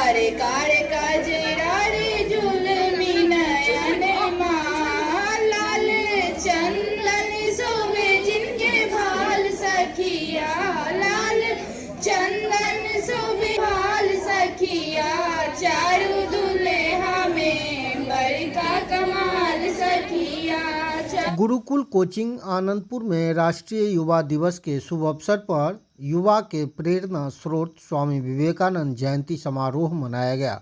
कारे कारे काजरारे जुलमी नयन माँ लाल चंदन शोभे जिनके भाल सखिया लाल चंदन शोभे भाल सखिया चारू दुल्हा में बड़का कमाल सखिया। गुरुकुल कोचिंग आनंदपुर में राष्ट्रीय युवा दिवस के शुभ अवसर पर युवा के प्रेरणा स्रोत स्वामी विवेकानंद जयंती समारोह मनाया गया,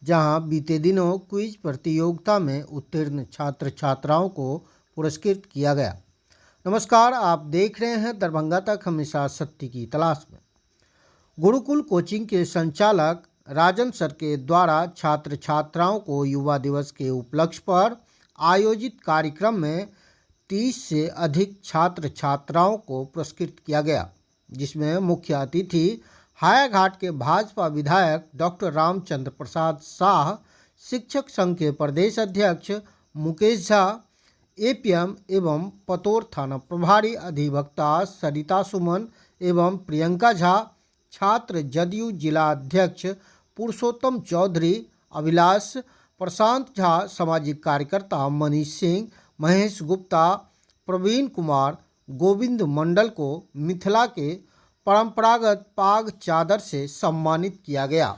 जहां बीते दिनों क्विज प्रतियोगिता में उत्तीर्ण छात्र छात्राओं को पुरस्कृत किया गया। नमस्कार, आप देख रहे हैं दरभंगा तक, हमेशा सत्य की तलाश में। गुरुकुल कोचिंग के संचालक राजन सर के द्वारा छात्र छात्राओं को युवा दिवस के उपलक्ष्य पर आयोजित कार्यक्रम में 30 से अधिक छात्र छात्राओं को पुरस्कृत किया गया, जिसमें मुख्य अतिथि हायाघाट के भाजपा विधायक डॉक्टर रामचंद्र प्रसाद शाह, शिक्षक संघ के प्रदेश अध्यक्ष मुकेश झा, एपीएम एवं पतोर थाना प्रभारी अधिवक्ता सरिता सुमन एवं प्रियंका झा, छात्र जदयू जिला अध्यक्ष पुरुषोत्तम चौधरी, अभिलाष प्रशांत झा, सामाजिक कार्यकर्ता मनीष सिंह, महेश गुप्ता, प्रवीण कुमार, गोविंद मंडल को मिथिला के परंपरागत पाग चादर से सम्मानित किया गया।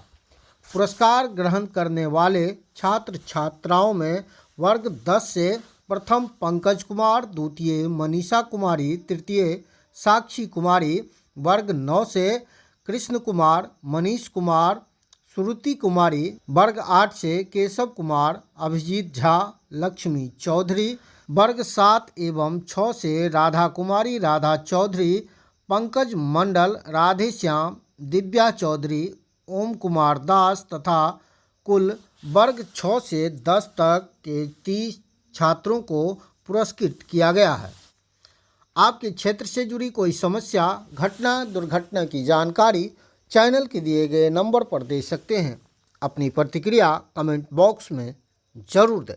पुरस्कार ग्रहण करने वाले छात्र छात्राओं में वर्ग 10 से प्रथम पंकज कुमार, द्वितीय मनीषा कुमारी, तृतीय साक्षी कुमारी, वर्ग 9 से कृष्ण कुमार, मनीष कुमार, श्रुति कुमारी, वर्ग 8 से केशव कुमार, अभिजीत झा, लक्ष्मी चौधरी, वर्ग 7 एवं 6 से राधा कुमारी, राधा चौधरी, पंकज मंडल, राधे श्याम, दिव्या चौधरी, ओम कुमार दास तथा कुल वर्ग 6 से 10 तक के 30 छात्रों को पुरस्कृत किया गया है। आपके क्षेत्र से जुड़ी कोई समस्या, घटना, दुर्घटना की जानकारी चैनल के दिए गए नंबर पर दे सकते हैं। अपनी प्रतिक्रिया कमेंट बॉक्स में जरूर दें।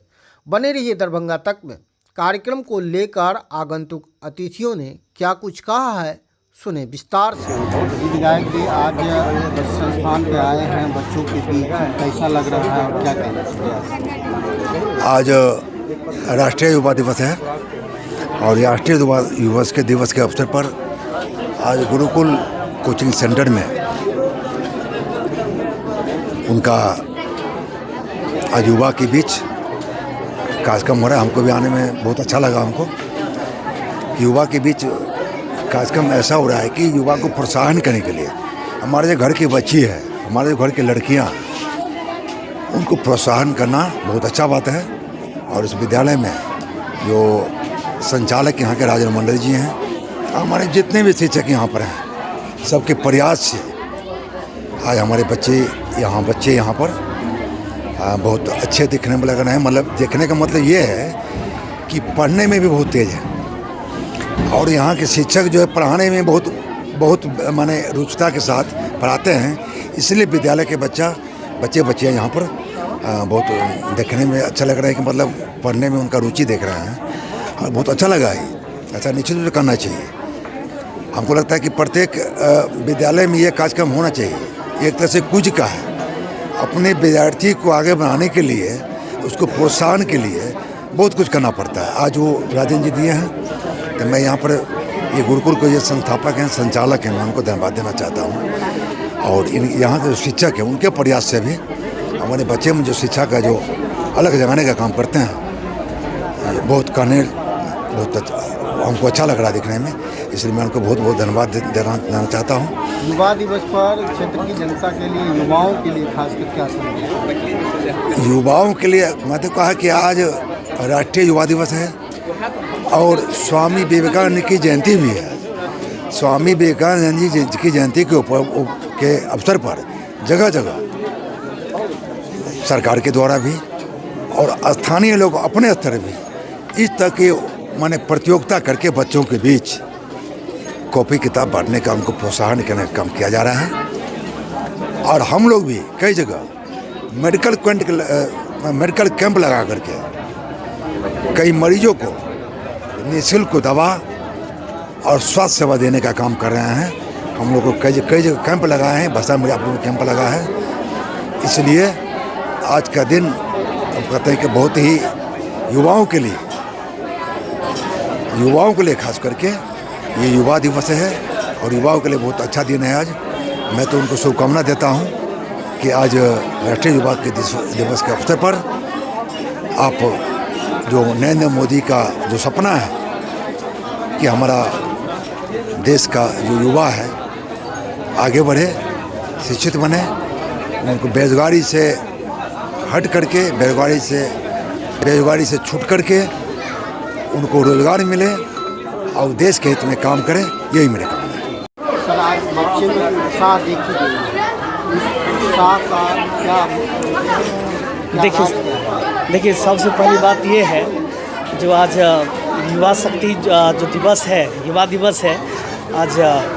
बने रहिए दरभंगा तक में। कार्यक्रम को लेकर आगंतुक अतिथियों ने क्या कुछ कहा है, सुने विस्तार से। विधायक जी आज संस्थान पे आए हैं, बच्चों के बीच कैसा लग रहा है और क्या कहना चाहिए? आज राष्ट्रीय युवा दिवस है और राष्ट्रीय युवा दिवस के अवसर पर आज गुरुकुल कोचिंग सेंटर में उनका आज युवा के बीच कार्यक्रम हो रहा है। हमको भी आने में बहुत अच्छा लगा। हमको युवा के बीच कार्यक्रम ऐसा हो रहा है कि युवा को प्रोत्साहन करने के लिए हमारे जो घर की बच्ची है, हमारे जो घर की लड़कियां, उनको प्रोत्साहन करना बहुत अच्छा बात है। और इस विद्यालय में जो संचालक यहाँ के राजन मंडल जी हैं, हमारे जितने भी शिक्षक यहाँ पर हैं, सबके प्रयास से आज हमारे बच्चे यहाँ पर बहुत अच्छे दिखने में लग रहे हैं। मतलब देखने का मतलब ये है कि पढ़ने में भी बहुत तेज़ है और यहाँ के शिक्षक जो है पढ़ाने में बहुत माने रुचिता के साथ पढ़ाते हैं। इसलिए विद्यालय के बच्चे बच्चियाँ यहाँ पर बहुत देखने में अच्छा लग रहा है कि मतलब पढ़ने में उनका रुचि देख रहे हैं और बहुत अच्छा लगा है। ऐसा निश्चित रूप से करना चाहिए। हमको लगता है कि प्रत्येक विद्यालय में ये कार्यक्रम होना चाहिए। एक तरह से कुछ का है, अपने विद्यार्थी को आगे बढ़ाने के लिए, उसको प्रोत्साहन के लिए बहुत कुछ करना पड़ता है। आज वो राजन जी दिए हैं, तो मैं यहाँ पर ये गुरुकुल को ये संस्थापक हैं, संचालक हैं, मैं उनको धन्यवाद देना चाहता हूँ। और यहाँ के जो शिक्षक हैं, उनके प्रयास से भी हमारे बच्चे में जो शिक्षा का जो अलग जगाने का काम करते हैं, बहुत हमको अच्छा लग रहा है दिखने में। इसलिए मैं उनको बहुत धन्यवाद देना चाहता हूँ। युवा दिवस पर क्षेत्र की जनता के लिए, युवाओं के लिए खासकर क्या संदेश? युवाओं के लिए मैं तो कहा कि आज राष्ट्रीय युवा दिवस है और स्वामी विवेकानंद की जयंती भी है। स्वामी विवेकानंद जी की जयंती के अवसर पर जगह जगह सरकार के द्वारा भी और स्थानीय लोग अपने स्तर भी इस तरह के माने प्रतियोगिता करके बच्चों के बीच कॉपी किताब बांटने का, उनको प्रोत्साहन करने का काम किया जा रहा है। और हम लोग भी कई जगह मेडिकल कैंप लगा करके कई मरीजों को निःशुल्क दवा और स्वास्थ्य सेवा देने का काम कर रहे हैं। हम लोग को कई जगह कैंप लगाए हैं। बसा में आप लोगों कैंप लगा है इसलिए आज का दिन हम कहते हैं कि बहुत ही युवाओं के लिए खास करके ये युवा दिवस है और युवाओं के लिए बहुत अच्छा दिन है आज। मैं तो उनको शुभकामना देता हूँ कि आज राष्ट्रीय युवा के दिवस के अवसर पर आप जो नरेंद्र मोदी का जो सपना है कि हमारा देश का जो युवा है आगे बढ़े, शिक्षित बने, उनको बेरोजगारी से हट करके, बेरोजगारी से छूट करके उनको रोजगार मिले और देश के हित में काम करें, यही मेरे काम है। सर, आज बच्चे में उत्साह देखी गई, उत्साह का क्या देखिए सबसे पहली बात ये है जो आज युवा शक्ति जो दिवस है, युवा दिवस है, आज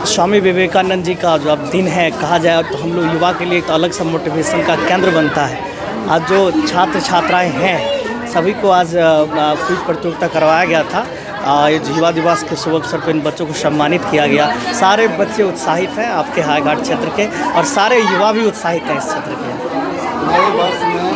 स्वामी विवेकानंद जी का जो अब दिन है कहा जाए तो हम लोग युवा के लिए एक अलग सा मोटिवेशन का केंद्र बनता है। आज जो छात्र छात्राएं हैं सभी को आज क्विज प्रतियोगिता करवाया गया था। युवा दिवस के शुभ अवसर पर इन बच्चों को सम्मानित किया गया। सारे बच्चे उत्साहित हैं आपके हाईघाट क्षेत्र के और सारे युवा भी उत्साहित हैं इस क्षेत्र के। नए वर्ष में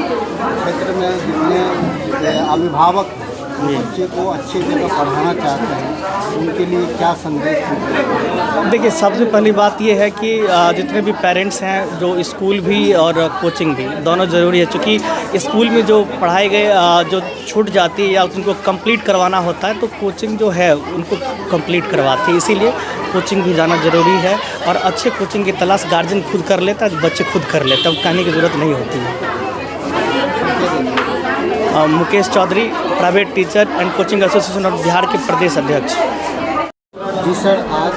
क्षेत्र में जितने अभिभावक बच्चे को अच्छी जगह पढ़ाना चाहते हैं उनके लिए क्या संदेश है? देखिए सबसे पहली बात ये है कि जितने भी पेरेंट्स हैं जो स्कूल भी और कोचिंग भी दोनों ज़रूरी है, क्योंकि स्कूल में जो पढ़ाई गए जो छूट जाती है या उनको कंप्लीट करवाना होता है तो कोचिंग जो है उनको कंप्लीट करवाती है, इसीलिए कोचिंग भी जाना ज़रूरी है। और अच्छे कोचिंग की तलाश गार्जियन खुद कर लेता है, बच्चे खुद कर लेते हैं, कहने की ज़रूरत नहीं होती है। Mukesh Chaudhary, private teacher and coaching association of Bihar के प्रदेश अध्यक्ष। जी सर, आज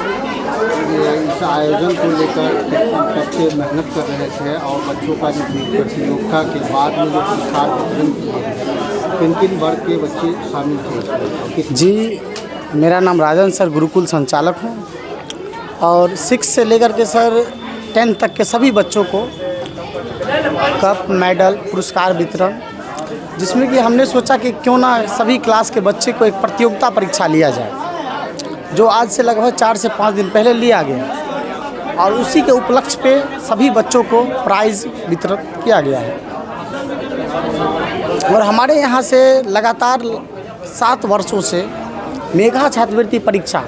इस आयोजन को लेकर बच्चे मेहनत कर रहे थे और बच्चों का जो प्रतियोगिता के बाद में जो पुरस्कार वितरण किए, किन वर्ग के बच्चे शामिल थे? जी, मेरा नाम राजन सर, गुरुकुल संचालक हूँ और 6 से लेकर के सर 10 तक के सभी बच्चों को कप, मेडल, पुरस्कार वितरण, जिसमें कि हमने सोचा कि क्यों ना सभी क्लास के बच्चे को एक प्रतियोगिता परीक्षा लिया जाए, जो आज से लगभग 4 से 5 दिन पहले लिया गया और उसी के उपलक्ष्य पे सभी बच्चों को प्राइज़ वितरण किया गया है। और हमारे यहाँ से लगातार 7 वर्षों से मेधा छात्रवृत्ति परीक्षा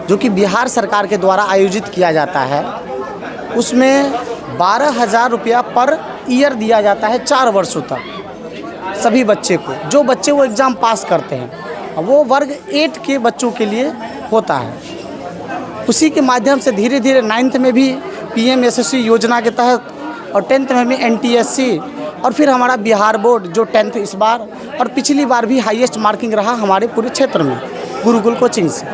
जो कि बिहार सरकार के द्वारा आयोजित किया जाता है, उसमें 12,000 रुपया पर ईयर दिया जाता है 4 वर्षों तक सभी बच्चे को, जो बच्चे वो एग्ज़ाम पास करते हैं। वो वर्ग 8 के बच्चों के लिए होता है। उसी के माध्यम से धीरे धीरे 9th में भी PMSSY योजना के तहत और 10th में भी NTSC और फिर हमारा बिहार बोर्ड जो 10th इस बार और पिछली बार भी हाईएस्ट मार्किंग रहा हमारे पूरे क्षेत्र में गुरुकुल कोचिंग से।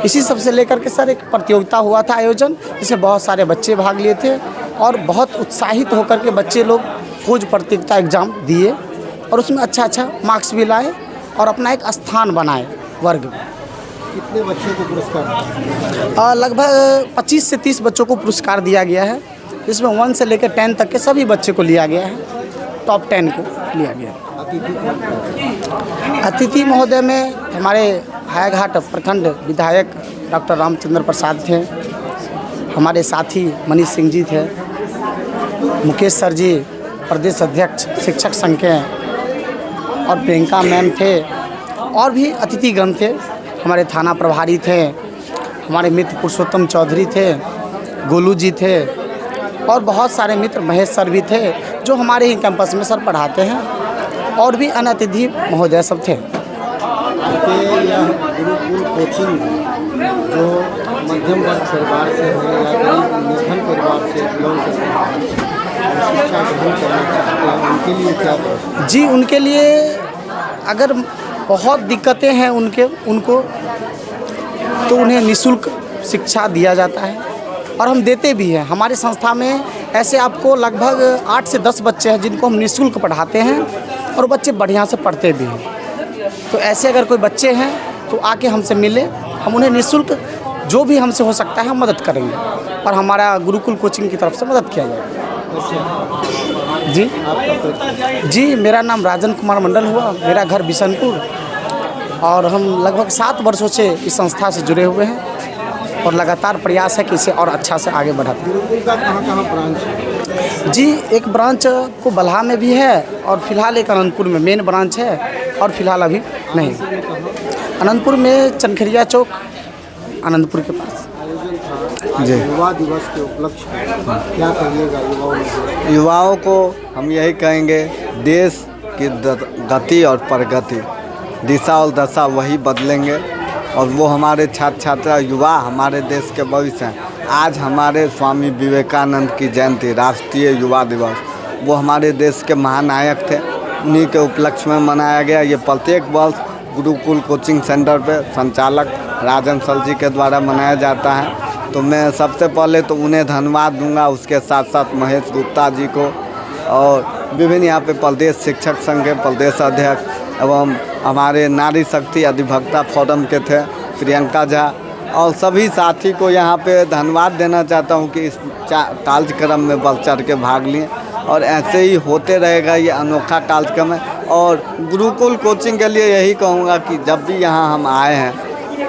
इसी सब से लेकर के सर एक प्रतियोगिता हुआ था आयोजन, जिसमें बहुत सारे बच्चे भाग लिए थे और बहुत उत्साहित होकर के बच्चे लोग खोज प्रतियोगिता एग्ज़ाम दिए और उसमें अच्छा मार्क्स भी लाए और अपना एक स्थान बनाए वर्ग में। कितने बच्चों को पुरस्कार? लगभग 25 से 30 बच्चों को पुरस्कार दिया गया है, इसमें 1 से लेकर 10 तक के सभी बच्चे को लिया गया है, टॉप 10 को लिया गया। अतिथि महोदय में हमारे हाईघाट प्रखंड विधायक डॉक्टर रामचंद्र प्रसाद थे, हमारे साथी मनीष सिंह जी थे, मुकेश सर जी प्रदेश अध्यक्ष शिक्षक संघ के और प्रियंका मैम थे और भी अतिथिगण थे, हमारे थाना प्रभारी थे, हमारे मित्र पुरुषोत्तम चौधरी थे, गोलू जी थे और बहुत सारे मित्र महेश सर भी थे जो हमारे ही कैंपस में सर पढ़ाते हैं और भी अन्य अतिथि महोदय सब थे। यह गुरुकुल कोचिंग जो मध्यम वर्ग परिवार से है या गरीब निर्धन परिवार से बिलोंग करते हैं, शिक्षा ग्रहण करना चाहते हैं, उनके लिए क्या करें? जी, उनके लिए अगर बहुत दिक्कतें हैं उनको तो उन्हें निःशुल्क शिक्षा दिया जाता है और हम देते भी हैं। हमारे संस्था में ऐसे आपको लगभग 8 से 10 बच्चे हैं जिनको हम निःशुल्क पढ़ाते हैं और बच्चे बढ़िया से पढ़ते भी हैं। तो ऐसे अगर कोई बच्चे हैं तो आके हमसे मिले, हम उन्हें निःशुल्क जो भी हमसे हो सकता है हम मदद करेंगे और हमारा गुरुकुल कोचिंग की तरफ से मदद किया जाएगा। जी, मेरा नाम राजन कुमार मंडल हुआ, मेरा घर बिशनपुर और हम लगभग 7 वर्षों से इस संस्था से जुड़े हुए हैं और लगातार प्रयास है कि इसे और अच्छा से आगे बढ़ाते हैं। गुरुकुल का कहाँ ब्रांच है? जी, एक ब्रांच को बलहा में भी है और फिलहाल एक अनंतपुर में मेन ब्रांच है और फिलहाल अभी नहीं। अनंतपुर में चनखरिया चौक, अनंतपुर के पास। जी, युवा दिवस के उपलक्ष्य में क्या कहिएगा युवाओं को हम यही कहेंगे, देश की गति और प्रगति, दिशा और दशा वही बदलेंगे और वो हमारे छात्र छात्रा युवा हमारे देश के भविष्य हैं। आज हमारे स्वामी विवेकानंद की जयंती, राष्ट्रीय युवा दिवस, वो हमारे देश के महानायक थे, उन्हीं के उपलक्ष्य में मनाया गया। ये प्रत्येक वर्ष गुरुकुल कोचिंग सेंटर पे संचालक राजन सल जी के द्वारा मनाया जाता है। तो मैं सबसे पहले तो उन्हें धन्यवाद दूंगा, उसके साथ साथ महेश गुप्ता जी को और विभिन्न यहाँ पे प्रदेश शिक्षक संघ के प्रदेश अध्यक्ष एवं हमारे नारी शक्ति अधिवक्ता फोरम के थे प्रियंका झा और सभी साथी को यहाँ पे धन्यवाद देना चाहता हूँ कि इस कार्यक्रम में बढ़ चढ़ के भाग लिए और ऐसे ही होते रहेगा। ये अनोखा कार्यक्रम है और गुरुकुल कोचिंग के लिए यही कहूँगा कि जब भी यहाँ हम आए हैं,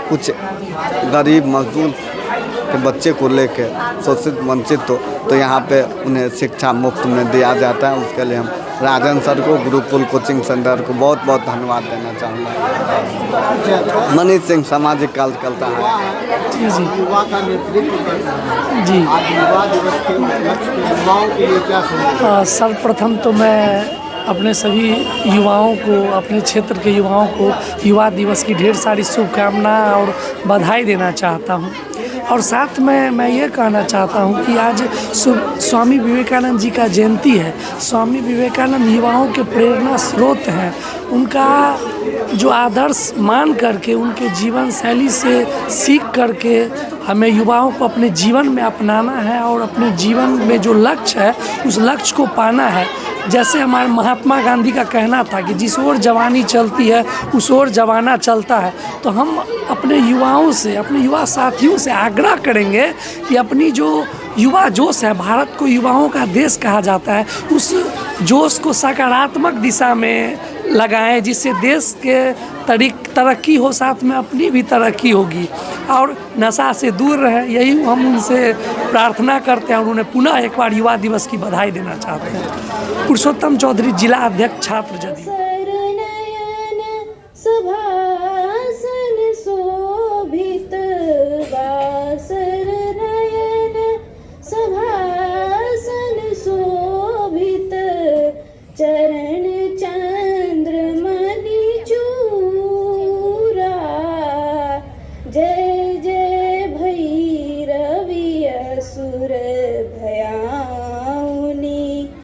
कुछ गरीब मजदूर के बच्चे को लेके शोषित वंचित तो यहाँ पे उन्हें शिक्षा मुफ्त में दिया जाता है। उसके लिए हम राजन सर को, गुरुकुल कोचिंग सेंटर को बहुत बहुत धन्यवाद देना चाहूँगा। मनीष सिंह सामाजिक कार्यकर्ता है। युवा का नेतृत्व करना है। जी, आज युवा दिवस के उपलक्ष्य में युवाओं के लिए क्या संदेश? सर्वप्रथम तो मैं अपने सभी युवाओं को, अपने क्षेत्र के युवाओं को युवा दिवस की ढेर सारी शुभकामनाएं और बधाई देना चाहता हूं। और साथ में मैं ये कहना चाहता हूं कि आज स्वामी विवेकानंद जी का जयंती है। स्वामी विवेकानंद युवाओं के प्रेरणा स्रोत हैं। उनका जो आदर्श मान करके, उनके जीवन शैली से सीख करके हमें युवाओं को अपने जीवन में अपनाना है और अपने जीवन में जो लक्ष्य है उस लक्ष्य को पाना है। जैसे हमारे महात्मा गांधी का कहना था कि जिस ओर जवानी चलती है उस ओर जवाना चलता है। तो हम अपने युवाओं से, अपने युवा साथियों से आग्रह करेंगे कि अपनी जो युवा जोश है, भारत को युवाओं का देश कहा जाता है, उस जोश को सकारात्मक दिशा में लगाएं, जिससे देश के तरक्की हो, साथ में अपनी भी तरक्की होगी और नशा से दूर रहे। यही हम उनसे प्रार्थना करते हैं और उन्हें पुनः एक बार युवा दिवस की बधाई देना चाहते हैं। पुरुषोत्तम चौधरी, जिला अध्यक्ष छात्र जदयू।